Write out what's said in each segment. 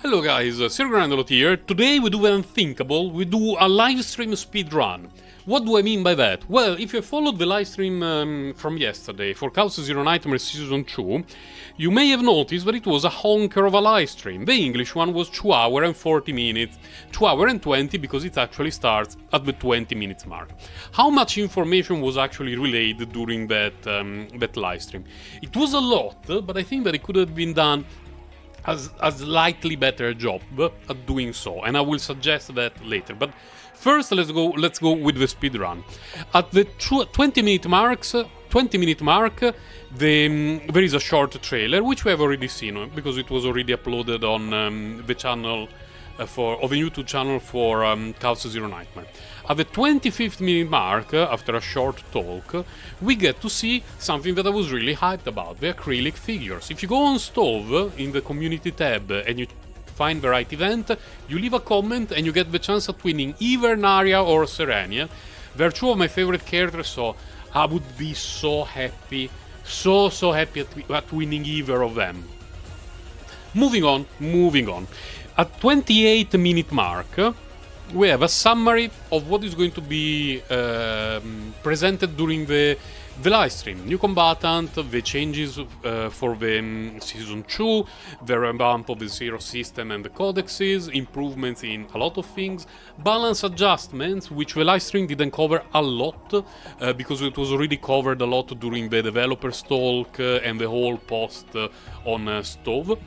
Hello guys, Sir Grandolot here. Today we do the unthinkable, we do a live stream speedrun. What do I mean by that? Well, if you followed the live stream from yesterday for Chaos Zero Nightmare Season 2, you may have noticed that it was a honker of a live stream. The English one was 2 hours and 40 minutes, 2 hours and 20 because it actually starts at the 20 minutes mark. How much information was actually relayed during that live stream? It was a lot, but I think that it could have been done a slightly better job at doing so, and I will suggest that later. But first, let's go with the speed run. At the 20-minute mark, there is a short trailer which we have already seen because it was already uploaded on the channel of a YouTube channel for Chaos Zero Nightmare. At the 25th minute mark, after a short talk, we get to see something that I was really hyped about, the acrylic figures. If you go on Stove, in the community tab, and you find the right event, you leave a comment and you get the chance of winning either Narya or Serenia. They're two of my favorite characters, so I would be so happy, so happy at winning either of them. Moving on. At 28th minute mark, we have a summary of what is going to be presented during the live stream. New combatant, the changes for the Season 2, the revamp of the Zero system and the codexes, improvements in a lot of things, balance adjustments, which the live stream didn't cover a lot, because it was already covered a lot during the developer's talk and the whole post on Stove,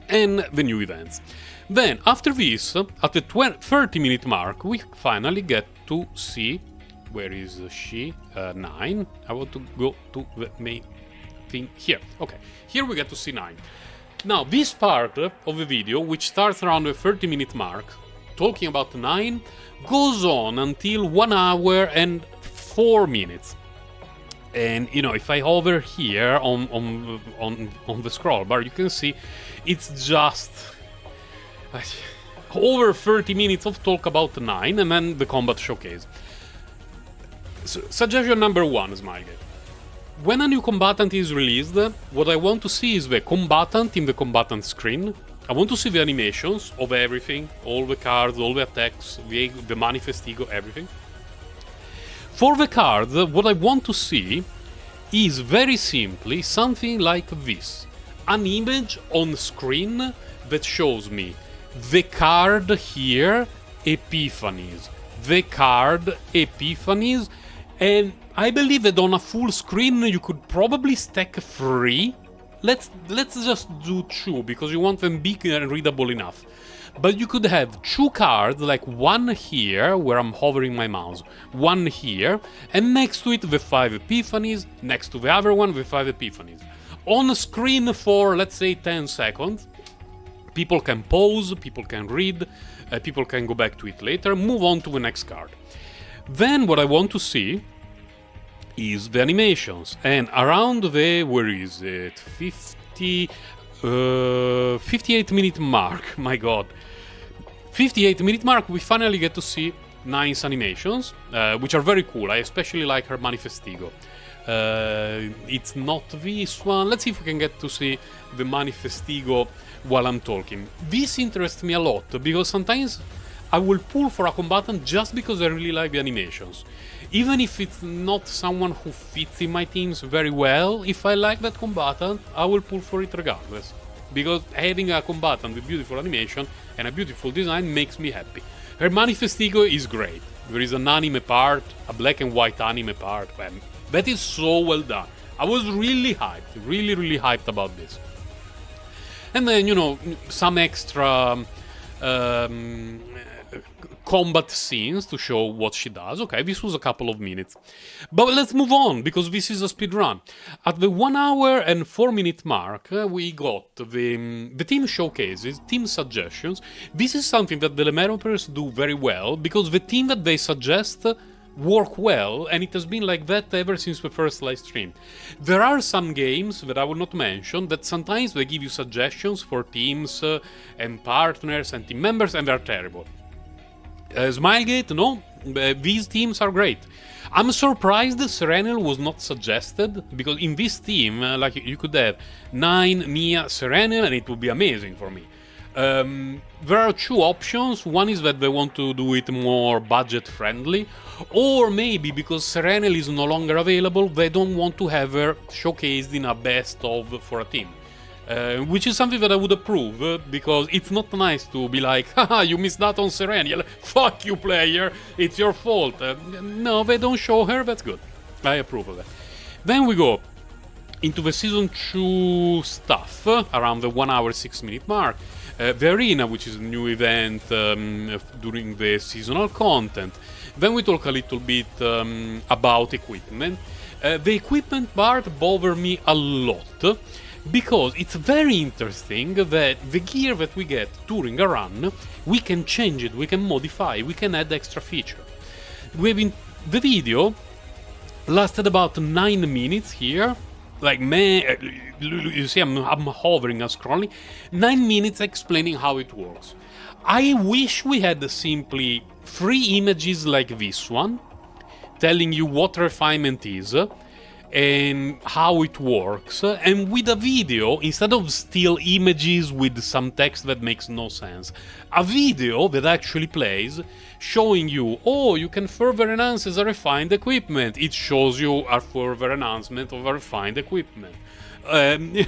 and the new events. Then, after this, at the 30-minute mark, we finally get to see... Where is she? 9. I want to go to the main thing here. Okay, here we get to see 9. Now, this part of the video, which starts around the 30-minute mark, talking about 9, goes on until 1 hour and 4 minutes. And, you know, if I hover here on the scroll bar, you can see it's just... over 30 minutes of talk about 9, and then the combat showcase. So, suggestion number 1, Smiley. When a new combatant is released, what I want to see is the combatant in the combatant screen. I want to see the animations of everything, all the cards, all the attacks, the manifest ego, everything. For the cards, what I want to see is very simply something like this. An image on screen that shows me the card here, Epiphanies. The card, Epiphanies. And I believe that on a full screen you could probably stack 3. Let's just do 2, because you want them big and readable enough. But you could have 2 cards, like one here, where I'm hovering my mouse, one here, and next to it the 5 Epiphanies, next to the other one the 5 Epiphanies. On screen for, let's say, 10 seconds. People can pause, people can read, people can go back to it later, move on to the next card. Then what I want to see is the animations. And around the, where is it, 58 minute mark, my god. 58 minute mark, we finally get to see 9's animations, which are very cool. I especially like her Manifestigo. It's not this one. Let's see if we can get to see the Manifestigo while I'm talking. This interests me a lot, because sometimes I will pull for a combatant just because I really like the animations. Even if it's not someone who fits in my teams very well, if I like that combatant, I will pull for it regardless. Because having a combatant with beautiful animation and a beautiful design makes me happy. Her Manifestigo is great. There is an anime part, a black and white anime part, and that is so well done. I was really hyped, really hyped about this. And then, you know, some extra combat scenes to show what she does. Okay, this was a couple of minutes. But let's move on, because this is a speed run. At the 1 hour and 4 minute mark, we got the team showcases, team suggestions. This is something that the developers do very well, because the team that they suggest work well, and it has been like that ever since the first live stream. There are some games that I will not mention that sometimes they give you suggestions for teams and partners and team members, and they're terrible. Smilegate, no, these teams are great. I'm surprised Serenel was not suggested, because in this team, like, you could have 9, Mia, Serenel, and it would be amazing for me. There are two options. One is that they want to do it more budget friendly, or maybe because Serenel is no longer available, they don't want to have her showcased in a best of for a team. Which is something that I would approve, because it's not nice to be like, haha, you missed out on Serenial, fuck you player, it's your fault. No, they don't show her, that's good. I approve of that. Then we go into the Season 2 stuff, around the 1 hour 6 minute mark. The Arena, which is a new event during the seasonal content. Then we talk a little bit about equipment. The equipment part bothered me a lot, because it's very interesting that the gear that we get during a run, we can change it, we can modify, we can add extra feature. The video lasted about 9 minutes here. Like, man, you see I'm hovering and scrolling. 9 minutes explaining how it works. I wish we had simply 3 images like this one, telling you what refinement is, and how it works, and with a video instead of still images with some text that makes no sense. A video that actually plays, showing you, oh, you can further enhance as a refined equipment. It shows you a further enhancement of a refined equipment.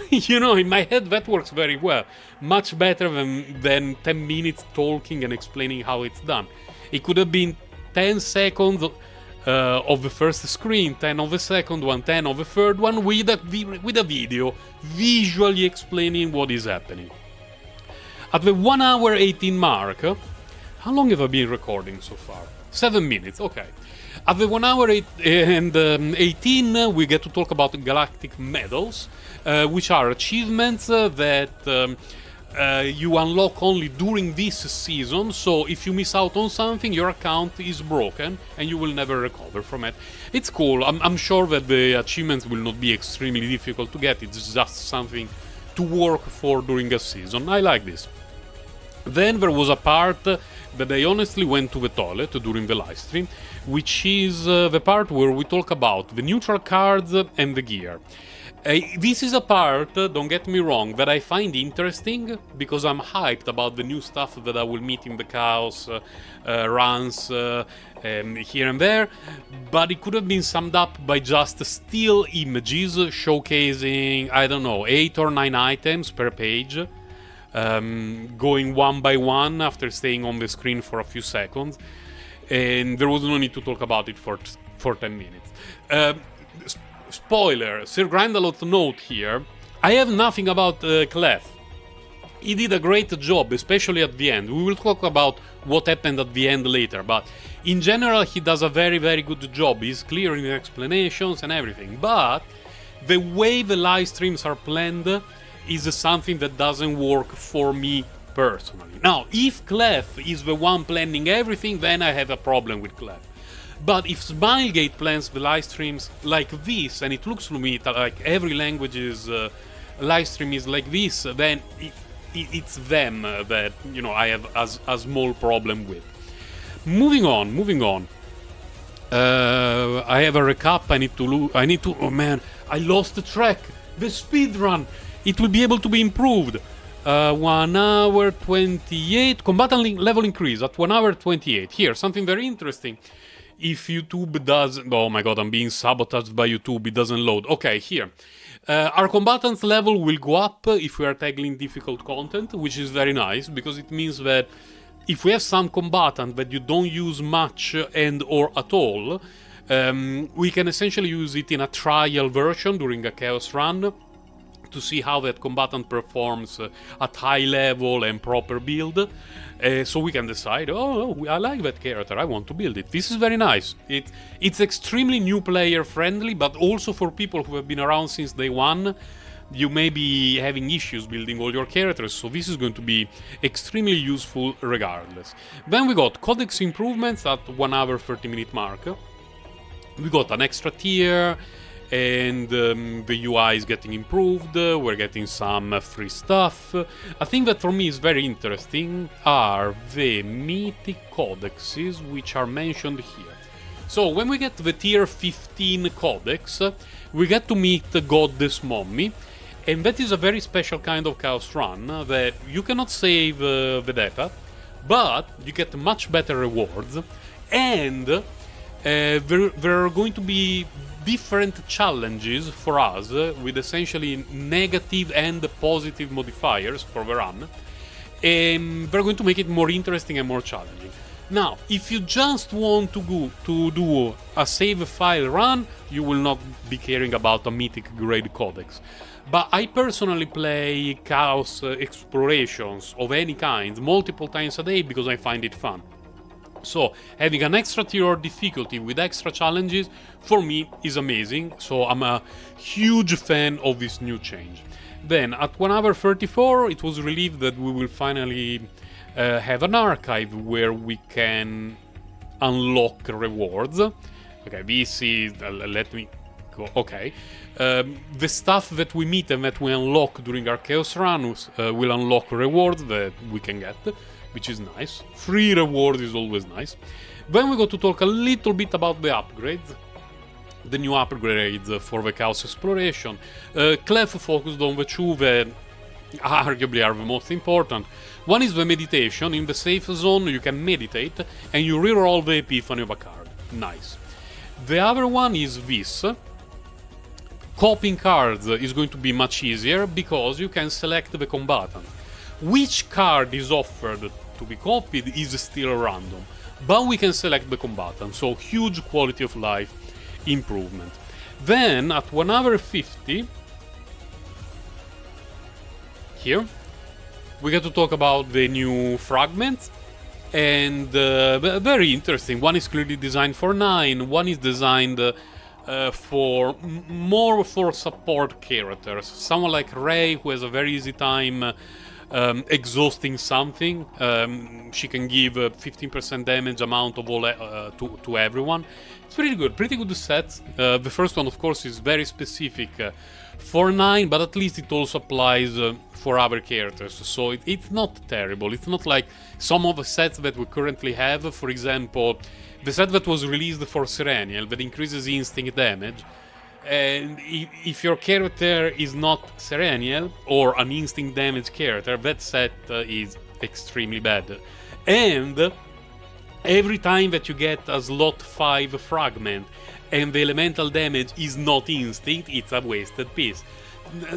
You know, in my head that works very well. Much better than 10 minutes talking and explaining how it's done. It could have been 10 seconds of the first screen, 10 of the second one, 10 of the third one, with a video visually explaining what is happening. At the 1 hour 18 mark, how long have I been recording so far? 7 minutes, okay. At the 1 hour 18, we get to talk about galactic medals, which are achievements that you unlock only during this season, so if you miss out on something, your account is broken and you will never recover from it. It's cool. I'm sure that the achievements will not be extremely difficult to get. It's just something to work for during a season. I like this. Then there was a part that I honestly went to the toilet during the live stream, which is the part where we talk about the neutral cards and the gear. This is a part, don't get me wrong, that I find interesting, because I'm hyped about the new stuff that I will meet in the Chaos runs here and there, but it could have been summed up by just still images showcasing, I don't know, 8 or 9 items per page, going one by one after staying on the screen for a few seconds, and there was no need to talk about it for 10 minutes. Spoiler, Sir Grindalot note here, I have nothing about Clef. He did a great job, especially at the end. We will talk about what happened at the end later, but in general he does a very, very good job. He's clear in explanations and everything, but the way the live streams are planned is something that doesn't work for me personally. Now, if Clef is the one planning everything, then I have a problem with Clef. But if Smilegate plans the live streams like this, and it looks to me like every language's live stream is like this, then it's them that, you know, I have a small problem with. Moving on. I have a recap. I need to. Oh man, I lost the track. The speed run. It will be able to be improved. 1 hour 28. Combatant level increase at 1 hour 28. Here, something very interesting. If YouTube does... Oh my god, I'm being sabotaged by YouTube. It doesn't load. Okay, here. Our combatant's level will go up if we are tackling difficult content, which is very nice, because it means that if we have some combatant that you don't use much and or at all, we can essentially use it in a trial version during a Chaos run to see how that combatant performs at high level and proper build. So we can decide, oh, I like that character, I want to build it. This is very nice. It's extremely new player friendly, but also for people who have been around since day one. You may be having issues building all your characters, so this is going to be extremely useful regardless. Then we got codex improvements at 1 hour 30 minute mark. We got an extra tier, and the UI is getting improved. We're getting some free stuff. A thing that for me is very interesting are the mythic codexes, which are mentioned here. So when we get the tier 15 codex, we get to meet the Goddess Mommy, And that is a very special kind of Chaos Run that you cannot save the data, but you get much better rewards, and there are going to be different challenges for us with essentially negative and positive modifiers for the run, and they're going to make it more interesting and more challenging. Now, if you just want to do a save file run, you will not be caring about a mythic grade codex. But I personally play Chaos explorations of any kind multiple times a day because I find it fun. So having an extra tier of difficulty with extra challenges for me is amazing, so I'm a huge fan of this new change. Then at 1 hour 34 it was relieved that we will finally have an archive where we can unlock rewards. Okay, this is... let me go... Okay. The stuff that we meet and that we unlock during our Chaos Runs will unlock rewards that we can get, which is nice. Free reward is always nice. Then we got to talk a little bit about the upgrades. The new upgrades for the Chaos Exploration. Clef focused on the two that arguably are the most important. One is the meditation. In the safe zone you can meditate and you reroll the epiphany of a card. Nice. The other one is this. Copying cards is going to be much easier because you can select the combatant. Which card is offered to be copied is still random, but we can select the combatant, so huge quality of life improvement. Then at 1 hour 50, here, we get to talk about the new fragments, and very interesting. One is clearly designed for 9, one is designed for more for support characters. Someone like Rey, who has a very easy time exhausting something. She can give 15% damage amount of all to everyone. It's pretty good sets. The first one, of course, is very specific for 9, but at least it also applies for other characters, so it's not terrible. It's not like some of the sets that we currently have. For example, the set that was released for Serenial that increases instinct damage, and if your character is not Serenial or an instinct damage character, that set is extremely bad. And every time that you get a slot 5 fragment and the elemental damage is not instinct, it's a wasted piece.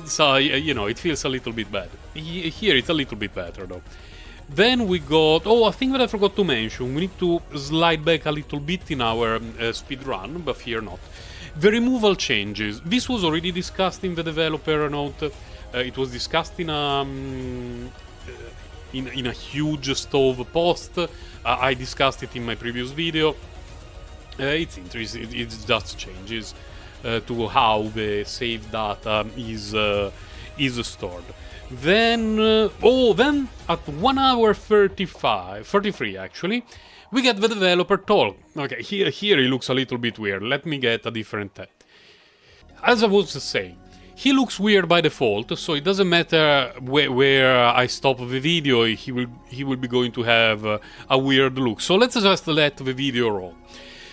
So, you know, it feels a little bit bad. Here it's a little bit better though. Then we got... oh, a thing that I forgot to mention. We need to slide back a little bit in our speedrun, but here not. The removal changes. This was already discussed in the developer note. It was discussed in a huge stove post. I discussed it in my previous video. It's interesting. It just changes to how the save data is stored. Then, then at 1 hour 33 actually, we get the developer talk. Okay, here he looks a little bit weird. Let me get a different tab. As I was saying, he looks weird by default, so it doesn't matter where I stop the video, he will be going to have a weird look. So let's just let the video roll.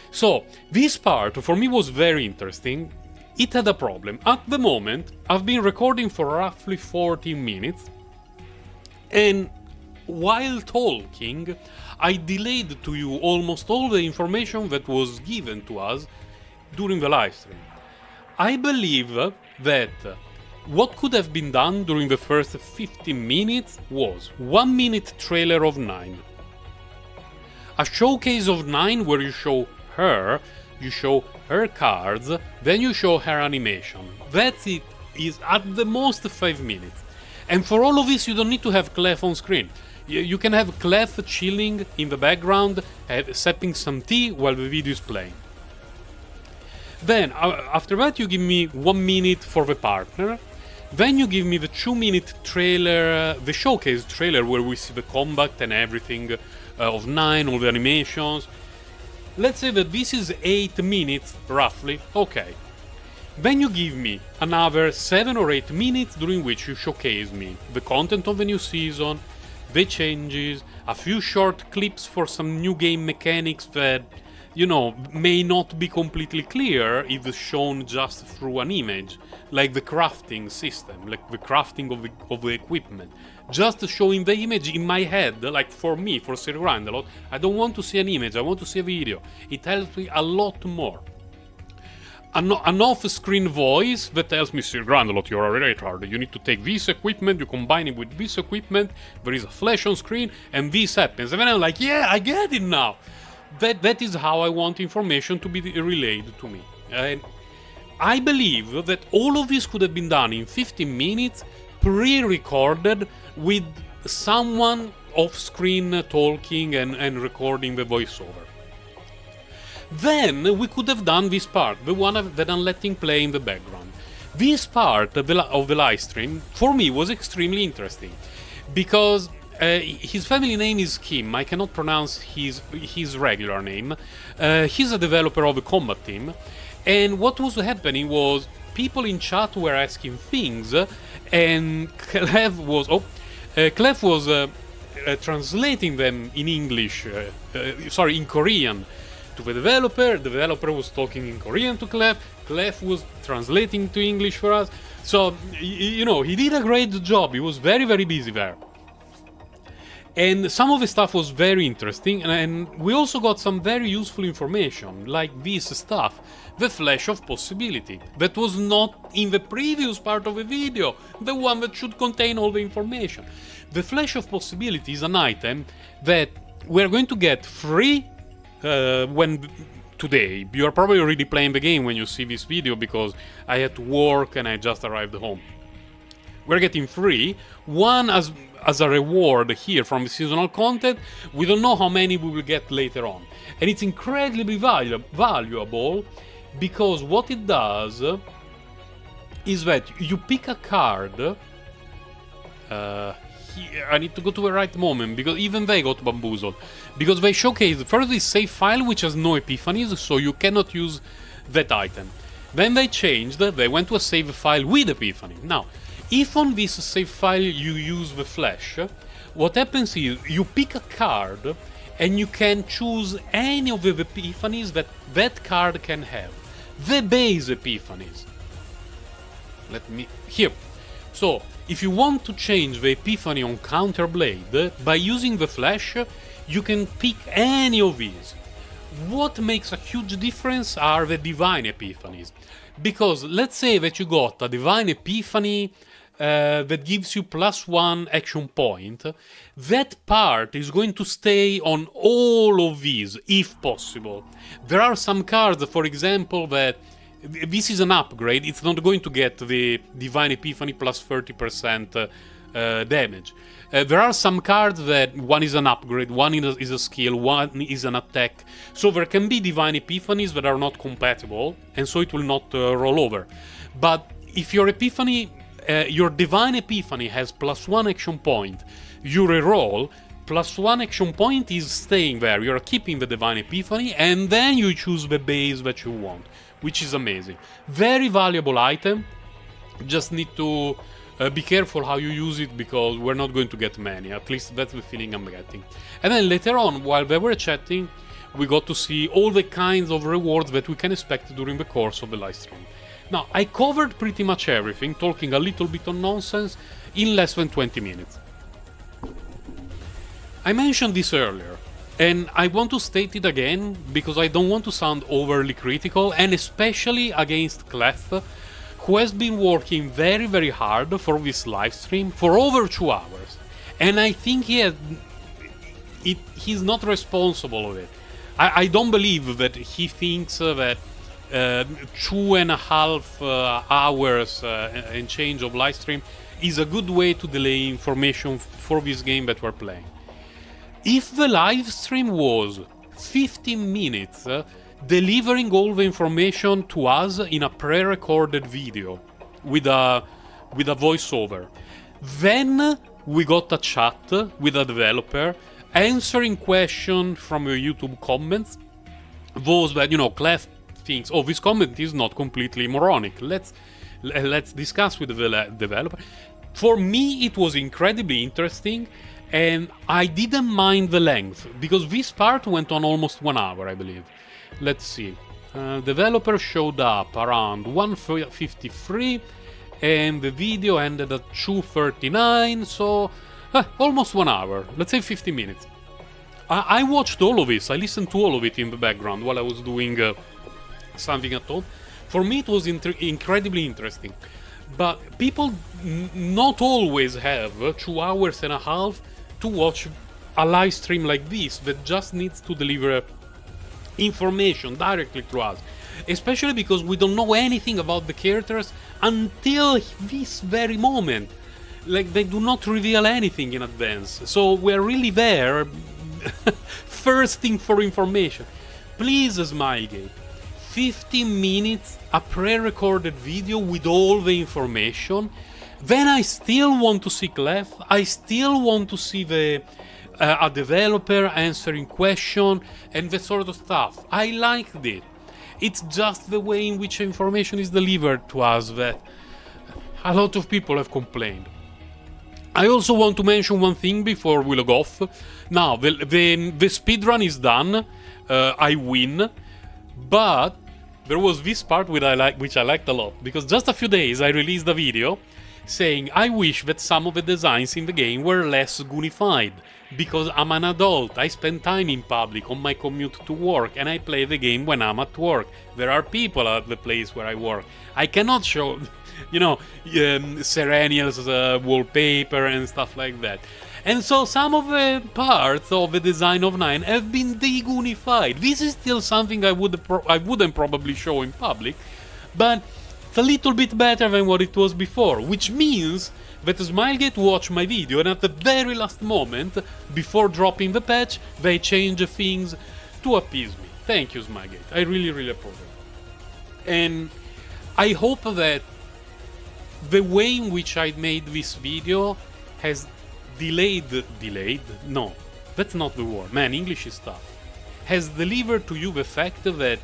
So, this part for me was very interesting. It had a problem. At the moment, I've been recording for roughly 14 minutes, and while talking, I delayed to you almost all the information that was given to us during the livestream. I believe that what could have been done during the first 15 minutes was 1 minute trailer of 9, a showcase of 9 where you show her, you show her cards, then you show her animation. That's it, is at the most 5 minutes. And for all of this you don't need to have Clef on screen. You can have Clef chilling in the background, sipping some tea while the video is playing. Then, after that you give me 1 minute for the partner. Then you give me the 2 minute trailer, the showcase trailer where we see the combat and everything of 9, all the animations. Let's say that this is 8 minutes, roughly, okay. Then you give me another 7 or 8 minutes during which you showcase me the content of the new season, the changes, a few short clips for some new game mechanics that you know, may not be completely clear if shown just through an image, like the crafting system, like the crafting of the equipment. Just showing the image in my head, like for me, for Sir Grandelot, I don't want to see an image, I want to see a video. It helps me a lot more. An off-screen voice that tells me, Sir Grandelot, you're a retard, you need to take this equipment, you combine it with this equipment, there is a flash on screen, and this happens. And then I'm like, yeah, I get it now. That is how I want information to be relayed to me. And I believe that all of this could have been done in 15 minutes, pre-recorded, with someone off-screen talking and recording the voiceover. Then we could have done this part, the one that I'm letting play in the background. This part of the live stream, for me, was extremely interesting, because his family name is Kim. I cannot pronounce his regular name. He's a developer of a combat team, and what was happening was people in chat were asking things, and Clef was translating them in English, in Korean to the developer. The developer was talking in Korean to Clef. Clef was translating to English for us. So, you know, he did a great job. He was very, very busy there. And some of the stuff was very interesting, and we also got some very useful information, like this stuff, the flash of possibility, that was not in the previous part of the video, the one that should contain all the information. The flash of possibility is an item that we're going to get free today. You're probably already playing the game when you see this video, because I had to work and I just arrived home. We're getting free, one as a reward here from the seasonal content. We don't know how many we will get later on. And it's incredibly valuable, because what it does is that you pick a card. I need to go to the right moment, because even they got bamboozled. Because they showcased first this save file, which has no epiphanies, so you cannot use that item. Then they changed, they went to a save file with epiphany. Now, if on this save file you use the flash, what happens is you pick a card and you can choose any of the epiphanies that card can have. The base epiphanies. Here. So, if you want to change the epiphany on Counterblade, by using the flash, you can pick any of these. What makes a huge difference are the divine epiphanies. Because let's say that you got a divine epiphany that gives you +1 action point, that part is going to stay on all of these, if possible. There are some cards, for example, that this is an upgrade, it's not going to get the divine epiphany +30% damage. There are some cards that one is an upgrade, one is a skill, one is an attack. So there can be divine epiphanies that are not compatible, and so it will not roll over. But if your epiphany, your divine epiphany has +1 action point, you reroll, +1 action point is staying there. You're keeping the divine epiphany, and then you choose the base that you want, which is amazing. Very valuable item. Just need to be careful how you use it, because we're not going to get many. At least that's the feeling I'm getting. And then later on, while they were chatting, we got to see all the kinds of rewards that we can expect during the course of the live stream. Now, I covered pretty much everything, talking a little bit of nonsense, in less than 20 minutes. I mentioned this earlier, and I want to state it again, because I don't want to sound overly critical, and especially against Clef, who has been working very, very hard for this live stream for over 2 hours. And I think he's not responsible of it. I don't believe that he thinks that 2.5 hours and change of live stream is a good way to delay information for this game that we're playing. If the live stream was 15 minutes, delivering all the information to us in a pre-recorded video with a voiceover, then we got a chat with a developer answering questions from your YouTube comments. Those that, you know, Clef thinks, oh, this comment is not completely moronic, let's discuss with the developer. For me, it was incredibly interesting, and I didn't mind the length, because this part went on almost 1 hour, I believe. Let's see. Developer showed up around 1:53 and the video ended at 2:39, so almost 1 hour. Let's say 50 minutes. I watched all of this. I listened to all of it in the background while I was doing something at home. For me, it was incredibly interesting. But people not always have 2 hours and a half to watch a live stream like this that just needs to deliver information directly to us. Especially because we don't know anything about the characters until this very moment. Like, they do not reveal anything in advance. So we're really there thirsting for information. Please, Smilegate, 15 minutes, a pre-recorded video with all the information. Then I still want to see Clef. I still want to see a developer answering question and that sort of stuff. I liked it. It's just the way in which information is delivered to us that a lot of people have complained. I also want to mention one thing before we log off. Now, the speedrun is done. I win. But there was this part which I liked a lot. Because just a few days I released a video saying I wish that some of the designs in the game were less Goonified. Because I'm an adult, I spend time in public on my commute to work and I play the game when I'm at work. There are people at the place where I work. I cannot show, Serenial's wallpaper and stuff like that. And so some of the parts of the design of 9 have been de-Goonified. This is still something I wouldn't probably show in public, but it's a little bit better than what it was before, which means that Smilegate watched my video and at the very last moment, before dropping the patch, they changed things to appease me. Thank you, Smilegate. I really, really approve it. And I hope that the way in which I made this video has delayed? No, that's not the word. Man, English is tough. Has delivered to you the fact that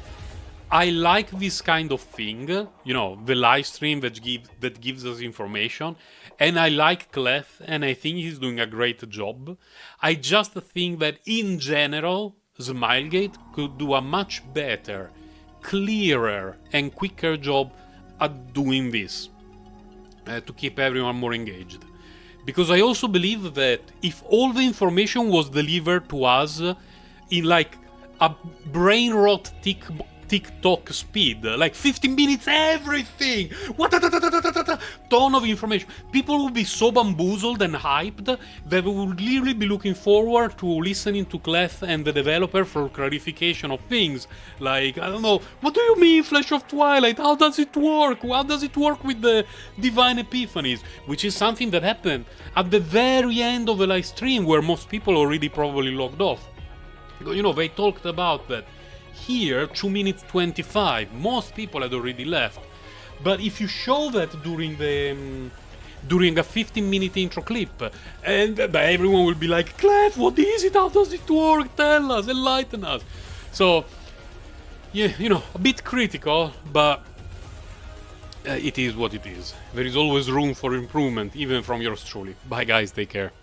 I like this kind of thing, the live stream that gives us information, and I like Clef, and I think he's doing a great job. I just think that in general, Smilegate could do a much better, clearer, and quicker job at doing this, to keep everyone more engaged. Because I also believe that if all the information was delivered to us in like a brain rot TikTok speed, like 15 minutes, everything, ton of information, people would be so bamboozled and hyped that they would literally be looking forward to listening to Clef and the developer for clarification of things, like, I don't know, what do you mean Flash of Twilight, how does it work, how does it work with the Divine Epiphanies, which is something that happened at the very end of the live stream where most people already probably logged off. They talked about that. Here, 2 minutes 25, most people had already left. But if you show that during a 15-minute intro clip, and everyone will be like, Clef, what is it? How does it work? Tell us, enlighten us. So, yeah, a bit critical, but it is what it is. There is always room for improvement, even from yours truly. Bye guys, take care.